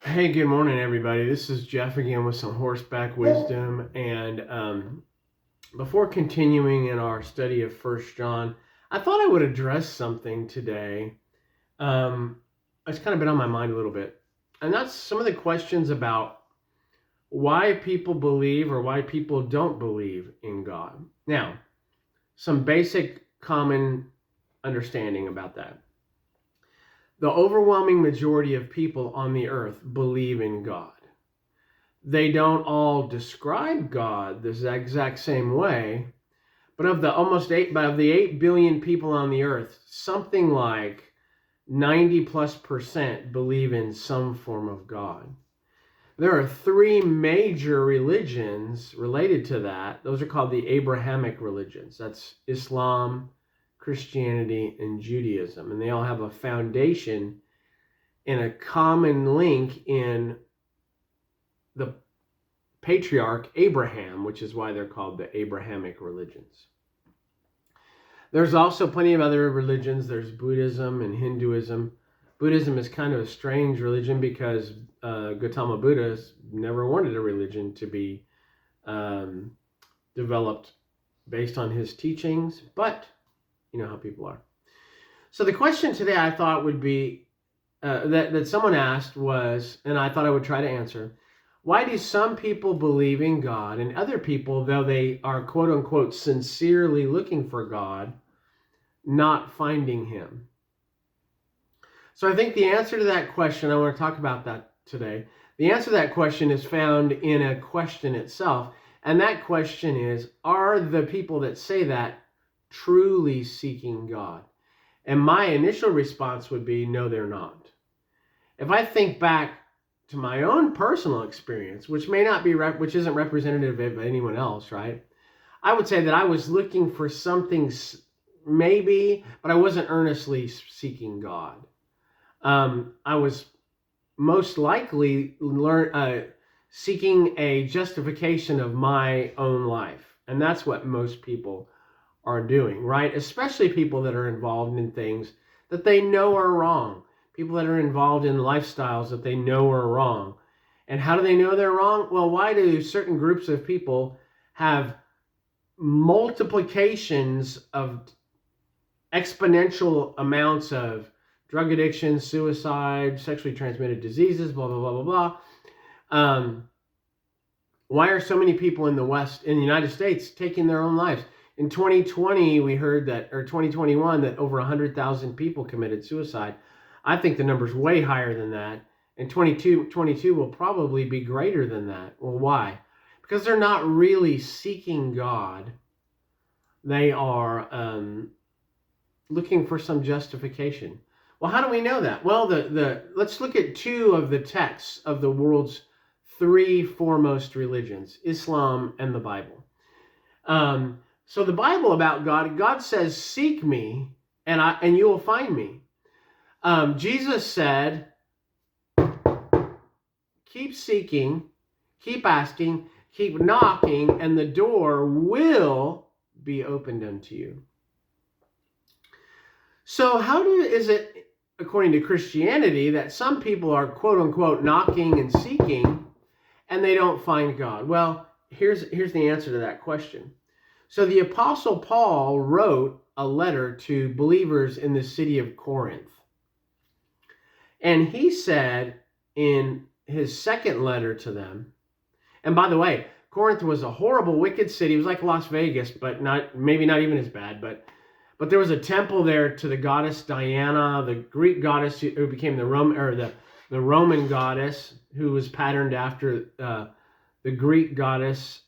Hey, good morning, everybody. This is Jeff again with some horseback wisdom. And before continuing in our study of First John, I thought I would address something today. It's kind of been on my mind a little bit, and that's some of the questions about why people believe or why people don't believe in God. Now, some basic common understanding about that. The overwhelming majority of people on the earth believe in God. They don't all describe God the exact same way, but of the 8 billion people on the earth, something like 90+% believe in some form of God. There are three major religions related to that. Those are called the Abrahamic religions. That's Islam, Christianity, and Judaism. And they all have a foundation and a common link in the patriarch Abraham, which is why they're called the Abrahamic religions. There's also plenty of other religions. There's Buddhism and Hinduism. Buddhism is kind of a strange religion because Gautama Buddha never wanted a religion to be developed based on his teachings, but you know how people are. So the question today I thought would be that someone asked was, and I thought I would try to answer, why do some people believe in God and other people, though they are quote unquote sincerely looking for God, not finding him? So I think the answer to that question, I want to talk about that today. The answer to that question is found in a question itself. And that question is, are the people that say that truly seeking God? And my initial response would be, no, they're not. If I think back to my own personal experience, which may not be, which isn't representative of anyone else, right? I would say that I was looking for something maybe, but I wasn't earnestly seeking God. I was most likely seeking a justification of my own life. And that's what most people are doing, right? Especially people that are involved in things that they know are wrong. People that are involved in lifestyles that they know are wrong. And how do they know they're wrong? Well, why do certain groups of people have multiplications of exponential amounts of drug addiction, suicide, sexually transmitted diseases, blah, blah, blah, blah, blah. Why are so many people in the United States, taking their own lives? In 2020, we heard that, or 2021, that over 100,000 people committed suicide. I think the number's way higher than that. And 2022 will probably be greater than that. Well, why? Because they're not really seeking God. They are looking for some justification. Well, how do we know that? Well, let's look at two of the texts of the world's three foremost religions, Islam and the Bible. So the Bible about God says, seek me and you will find me. Jesus said, keep seeking, keep asking, keep knocking, and the door will be opened unto you. So is it, according to Christianity, that some people are quote unquote knocking and seeking and they don't find God? Well, here's the answer to that question. So the Apostle Paul wrote a letter to believers in the city of Corinth. And he said in his second letter to them, and by the way, Corinth was a horrible, wicked city. It was like Las Vegas, but maybe not even as bad. But there was a temple there to the goddess Diana, the Greek goddess who became the Roman goddess, who was patterned after the Greek goddess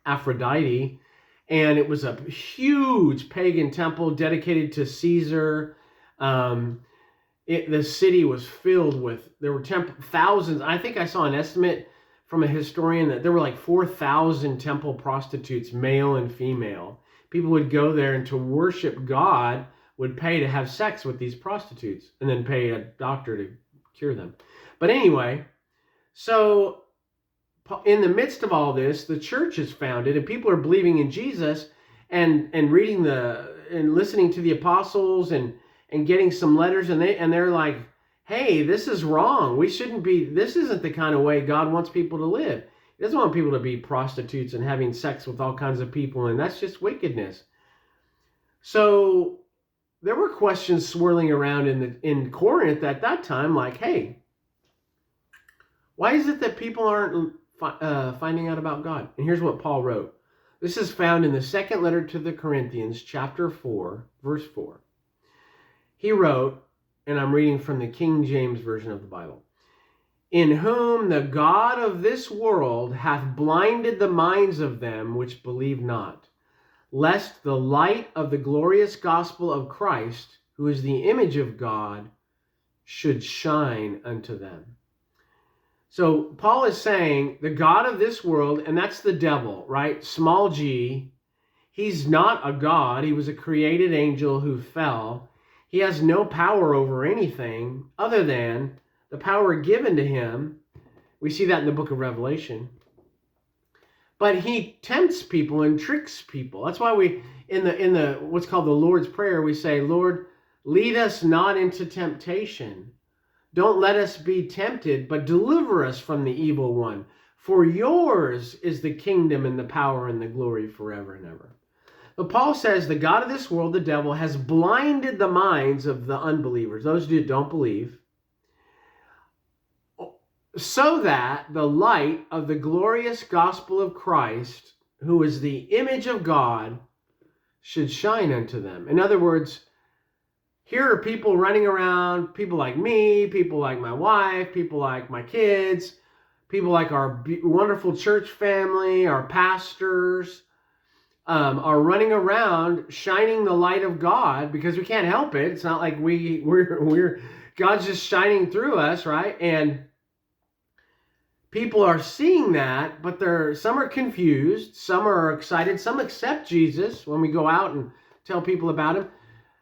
Aphrodite. And it was a huge pagan temple dedicated to Caesar. The city was filled with, there were thousands. I think I saw an estimate from a historian that there were like 4,000 temple prostitutes, male and female. People would go there, and to worship God would pay to have sex with these prostitutes and then pay a doctor to cure them. But anyway, so in the midst of all this, the church is founded and people are believing in Jesus and reading and listening to the apostles and getting some letters, and they're like, hey, this is wrong. This isn't the kind of way God wants people to live. He doesn't want people to be prostitutes and having sex with all kinds of people, and that's just wickedness. So there were questions swirling around in Corinth at that time, like, hey, why is it that people aren't finding out about God? And here's what Paul wrote. This is found in the second letter to the Corinthians, chapter 4, verse 4. He wrote, and I'm reading from the King James Version of the Bible, in whom the God of this world hath blinded the minds of them which believe not, lest the light of the glorious gospel of Christ, who is the image of God, should shine unto them. So Paul is saying the God of this world, and that's the devil, right? Small g. He's not a God. He was a created angel who fell. He has no power over anything other than the power given to him. We see that in the book of Revelation. But he tempts people and tricks people. That's why we, in the what's called the Lord's Prayer, we say, Lord, lead us not into temptation. Don't let us be tempted, but deliver us from the evil one. For yours is the kingdom and the power and the glory forever and ever. But Paul says the God of this world, the devil, has blinded the minds of the unbelievers, those who don't believe, so that the light of the glorious gospel of Christ, who is the image of God, should shine unto them. In other words, here are people running around, people like me, people like my wife, people like my kids, people like our wonderful church family, our pastors, are running around shining the light of God because we can't help it. It's not like we're God's just shining through us, right? And people are seeing that, but some are confused, some are excited, some accept Jesus when we go out and tell people about him.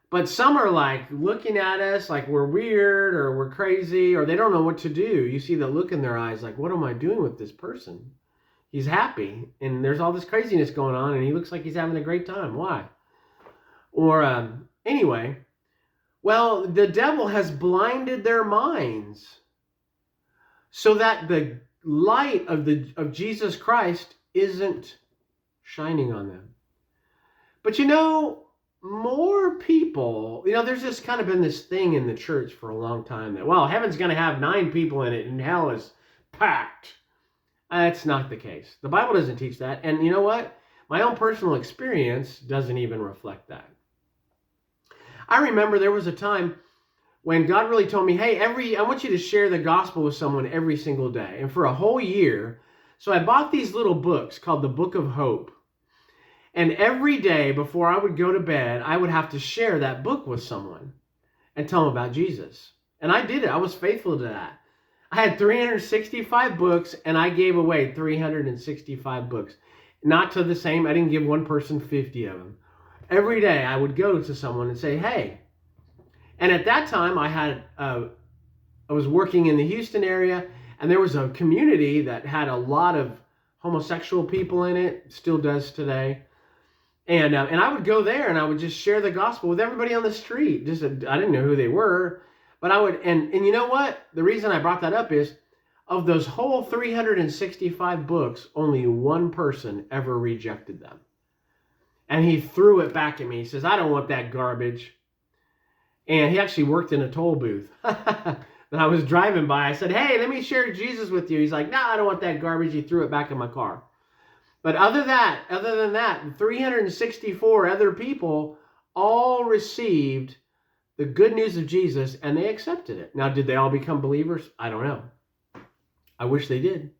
But some are like looking at us like we're weird or we're crazy or they don't know what to do. You see the look in their eyes like, what am I doing with this person? He's happy and there's all this craziness going on and he looks like he's having a great time. Why? Or anyway, well, the devil has blinded their minds so that the light of Jesus Christ isn't shining on them. But more people, there's just kind of been this thing in the church for a long time that, well, heaven's going to have 9 people in it and hell is packed. That's not the case. The Bible doesn't teach that. And you know what? My own personal experience doesn't even reflect that. I remember there was a time when God really told me, hey, I want you to share the gospel with someone every single day. And for a whole year, so I bought these little books called the Book of Hope. And every day before I would go to bed, I would have to share that book with someone and tell them about Jesus. And I did it. I was faithful to that. I had 365 books and I gave away 365 books. Not to the same, I didn't give one person 50 of them. Every day I would go to someone and say, hey. And at that time I was working in the Houston area and there was a community that had a lot of homosexual people in it, still does today. And I would go there and I would just share the gospel with everybody on the street. I didn't know who they were, but I would, and you know what? The reason I brought that up is, of those whole 365 books, only one person ever rejected them. And he threw it back at me. He says, I don't want that garbage. And he actually worked in a toll booth. And I was driving by. I said, hey, let me share Jesus with you. He's like, no, I don't want that garbage. He threw it back in my car. But other than that, 364 other people all received the good news of Jesus and they accepted it. Now, did they all become believers? I don't know. I wish they did.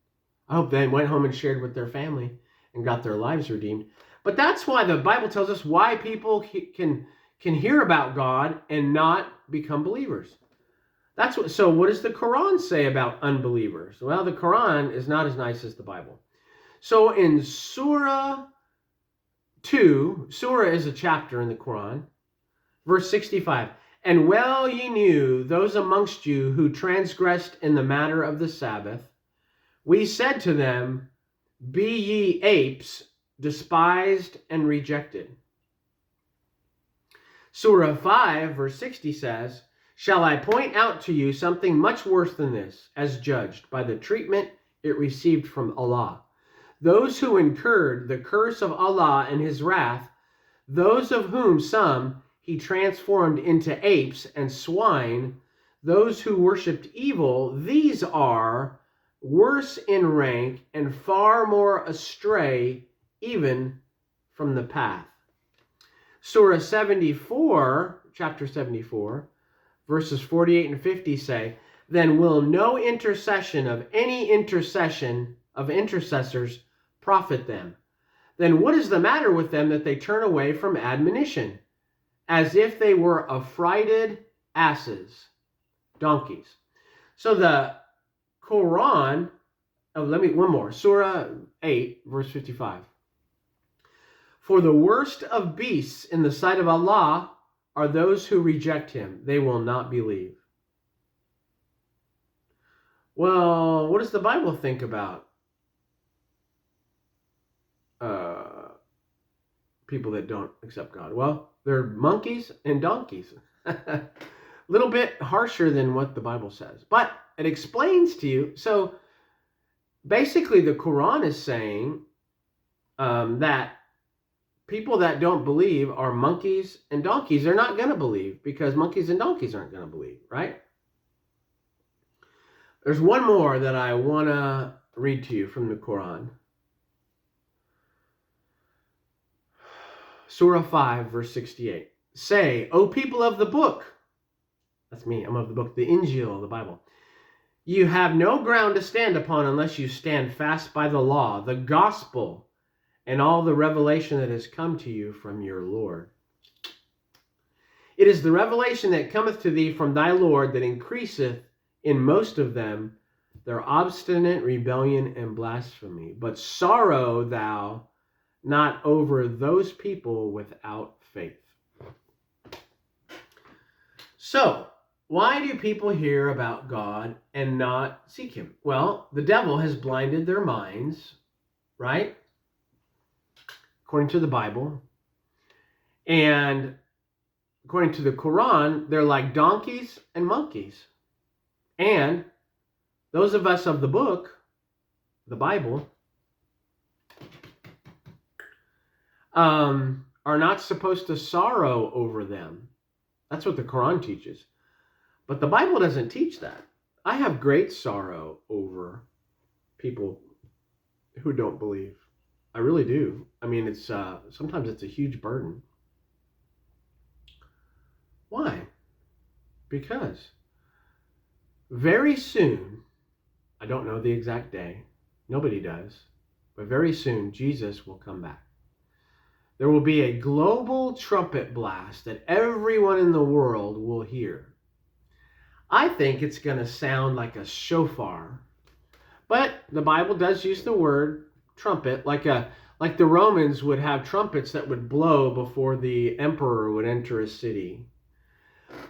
I hope they went home and shared with their family and got their lives redeemed. But that's why the Bible tells us why people can hear about God and not become believers. So what does the Quran say about unbelievers? Well, the Quran is not as nice as the Bible. So in Surah 2, Surah is a chapter in the Quran, verse 65, and well ye knew those amongst you who transgressed in the matter of the Sabbath, we said to them, be ye apes, despised and rejected. Surah 5, verse 60 says, Shall I point out to you something much worse than this, as judged by the treatment it received from Allah? Those who incurred the curse of Allah and his wrath, those of whom some he transformed into apes and swine, those who worshipped evil, these are worse in rank and far more astray even from the path. Surah 74, chapter 74, verses 48 and 50 say, then will no intercession of any intercession of intercessors profit them. Then what is the matter with them that they turn away from admonition, as if they were affrighted asses, donkeys? So the Quran, one more, Surah 8, verse 55. For the worst of beasts in the sight of Allah are those who reject him. They will not believe. Well, what does the Bible think about people that don't accept God? Well, they're monkeys and donkeys. A little bit harsher than what the Bible says. But it explains to you. So basically the Quran is saying that people that don't believe are monkeys and donkeys. They're not going to believe because monkeys and donkeys aren't going to believe, right? There's one more that I want to read to you from the Quran. Surah 5, verse 68. Say, O people of the book, that's me, I'm of the book, the Injil, the Bible. You have no ground to stand upon unless you stand fast by the law, the gospel, and all the revelation that has come to you from your Lord. It is the revelation that cometh to thee from thy Lord that increaseth in most of them their obstinate rebellion and blasphemy. But sorrow thou not over those people without faith. So, why do people hear about God and not seek him? Well, the devil has blinded their minds, right? According to the Bible. And according to the Quran, they're like donkeys and monkeys. And those of us of the book, the Bible, are not supposed to sorrow over them. That's what the Quran teaches. But the Bible doesn't teach that. I have great sorrow over people who don't believe. I really do. I mean, it's sometimes it's a huge burden. Why? Because very soon, I don't know the exact day, nobody does, but very soon Jesus will come back. There will be a global trumpet blast that everyone in the world will hear. I think it's going to sound like a shofar, but the Bible does use the word trumpet, like the Romans would have trumpets that would blow before the emperor would enter a city.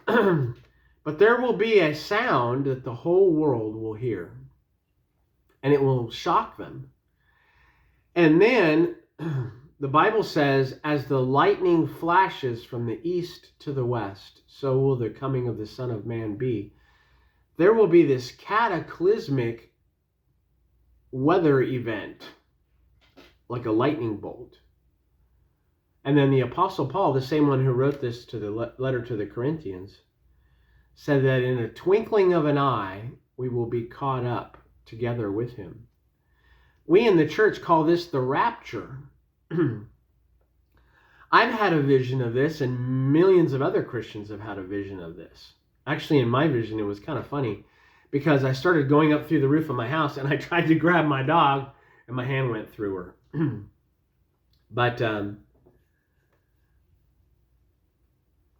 But there will be a sound that the whole world will hear, and it will shock them. And then the Bible says, as the lightning flashes from the east to the west, so will the coming of the Son of Man be. There will be this cataclysmic weather event, like a lightning bolt. And then the Apostle Paul, the same one who wrote this to the letter to the Corinthians, said that in a twinkling of an eye, we will be caught up together with him. We in the church call this the rapture. I've had a vision of this, and millions of other Christians have had a vision of this. Actually, in my vision, it was kind of funny because I started going up through the roof of my house, and I tried to grab my dog, and my hand went through her. But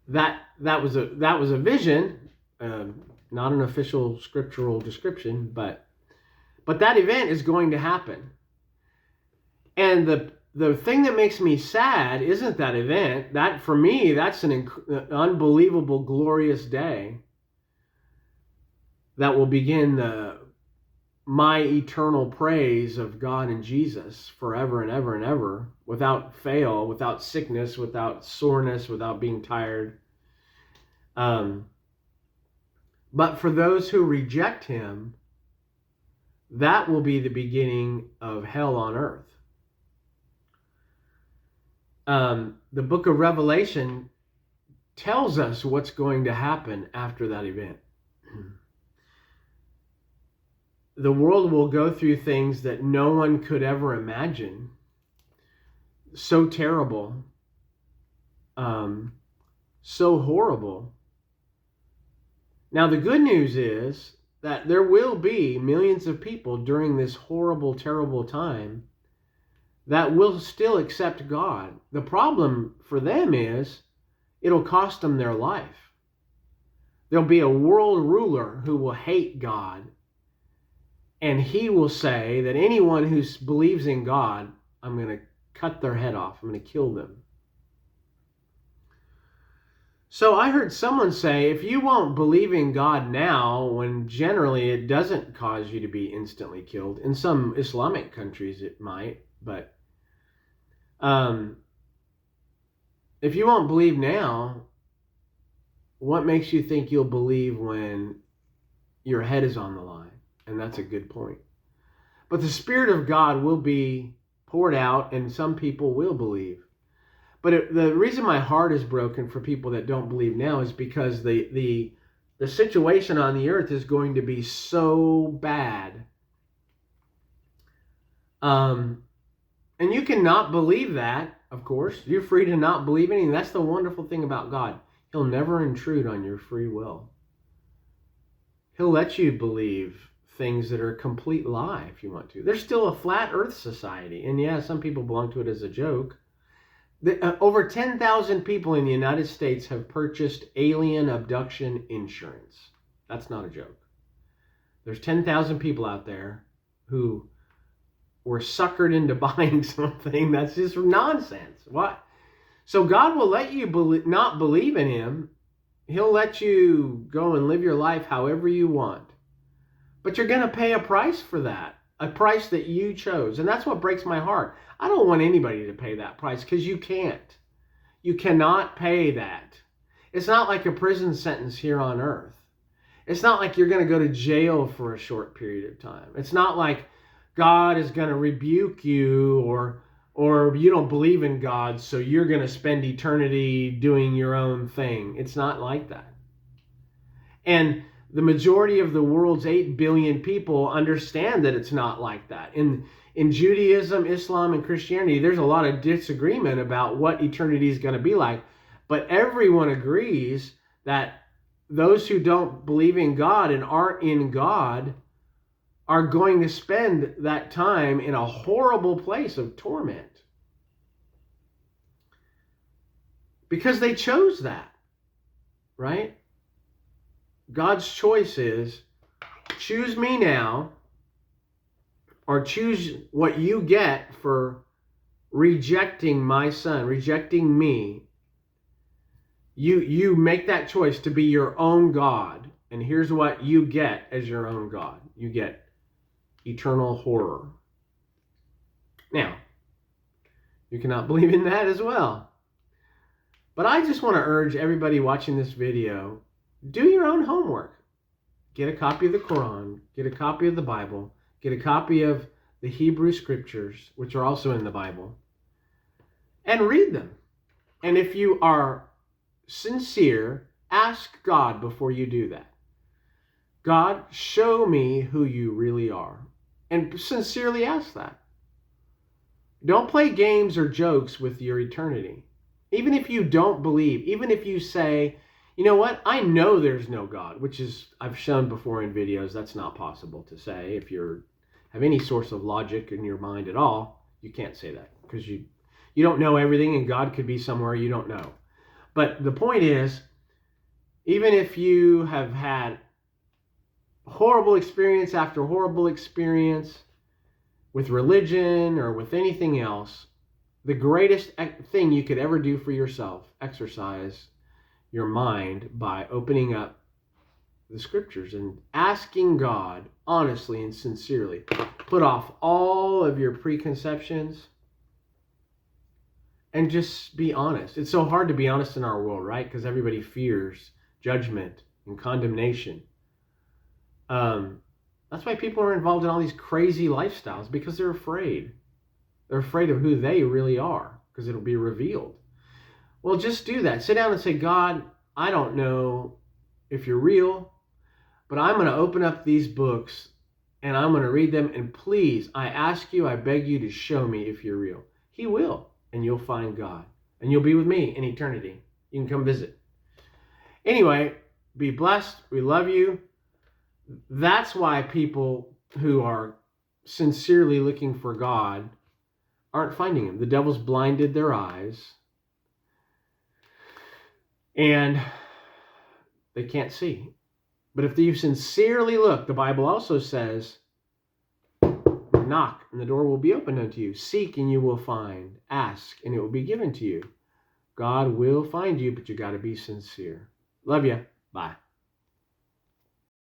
that was a vision, not an official scriptural description, but that event is going to happen. And the thing that makes me sad isn't that event. That, for me, that's an unbelievable, glorious day that will begin my eternal praise of God and Jesus forever and ever and ever, without fail, without sickness, without soreness, without being tired. But for those who reject him, that will be the beginning of hell on earth. The book of Revelation tells us what's going to happen after that event. The world will go through things that no one could ever imagine. So terrible, so horrible. Now, the good news is that there will be millions of people during this horrible, terrible time that will still accept God. The problem for them is it'll cost them their life. There'll be a world ruler who will hate God, and he will say that anyone who believes in God, I'm going to cut their head off. I'm going to kill them. So I heard someone say, if you won't believe in God now, when generally it doesn't cause you to be instantly killed, in some Islamic countries it might, but if you won't believe now, what makes you think you'll believe when your head is on the line? And that's a good point. But the Spirit of God will be poured out, and some people will believe. But the reason my heart is broken for people that don't believe now is because the situation on the earth is going to be so bad. And you can not believe that, of course. You're free to not believe anything. That's the wonderful thing about God. He'll never intrude on your free will. He'll let you believe things that are a complete lie if you want to. There's still a flat earth society. And yeah, some people belong to it as a joke. Over 10,000 people in the United States have purchased alien abduction insurance. That's not a joke. There's 10,000 people out there who were suckered into buying something that's just nonsense. What? So God will let you not believe in him. He'll let you go and live your life however you want. But you're going to pay a price for that. A price that you chose. And that's what breaks my heart. I don't want anybody to pay that price because you can't. You cannot pay that. It's not like a prison sentence here on earth. It's not like you're going to go to jail for a short period of time. It's not like God is going to rebuke you or you don't believe in God, so you're going to spend eternity doing your own thing. It's not like that. And the majority of the world's 8 billion people understand that it's not like that. In Judaism, Islam, and Christianity, there's a lot of disagreement about what eternity is going to be like. But everyone agrees that those who don't believe in God and aren't in God are going to spend that time in a horrible place of torment. Because they chose that, right? God's choice is choose me now or choose what you get for rejecting my son, rejecting me. You make that choice to be your own God. And here's what you get as your own God. You get eternal horror. Now, you cannot believe in that as well. But I just want to urge everybody watching this video, do your own homework. Get a copy of the Quran, get a copy of the Bible, get a copy of the Hebrew scriptures, which are also in the Bible, and read them. And if you are sincere, ask God before you do that. God, show me who you really are. And sincerely ask that. Don't play games or jokes with your eternity. Even if you don't believe, even if you say, you know what, I know there's no God, which is, I've shown before in videos, that's not possible to say. If you have any source of logic in your mind at all, you can't say that because you don't know everything and God could be somewhere you don't know. But the point is, even if you have had horrible experience after horrible experience with religion or with anything else, the greatest thing you could ever do for yourself, exercise your mind by opening up the scriptures and asking God honestly and sincerely. Put off all of your preconceptions and just be honest. It's so hard to be honest in our world, right? Because everybody fears judgment and condemnation. That's why people are involved in all these crazy lifestyles, because they're afraid. They're afraid of who they really are, because it'll be revealed. Well, just do that. Sit down and say, God, I don't know if you're real, but I'm going to open up these books and I'm going to read them. And please, I ask you, I beg you to show me if you're real. He will, and you'll find God. And you'll be with me in eternity. You can come visit. Anyway, be blessed. We love you. That's why people who are sincerely looking for God aren't finding him. The devil's blinded their eyes, and they can't see. But if you sincerely look, the Bible also says, knock and the door will be opened unto you. Seek and you will find. Ask and it will be given to you. God will find you, but you got to be sincere. Love you. Bye.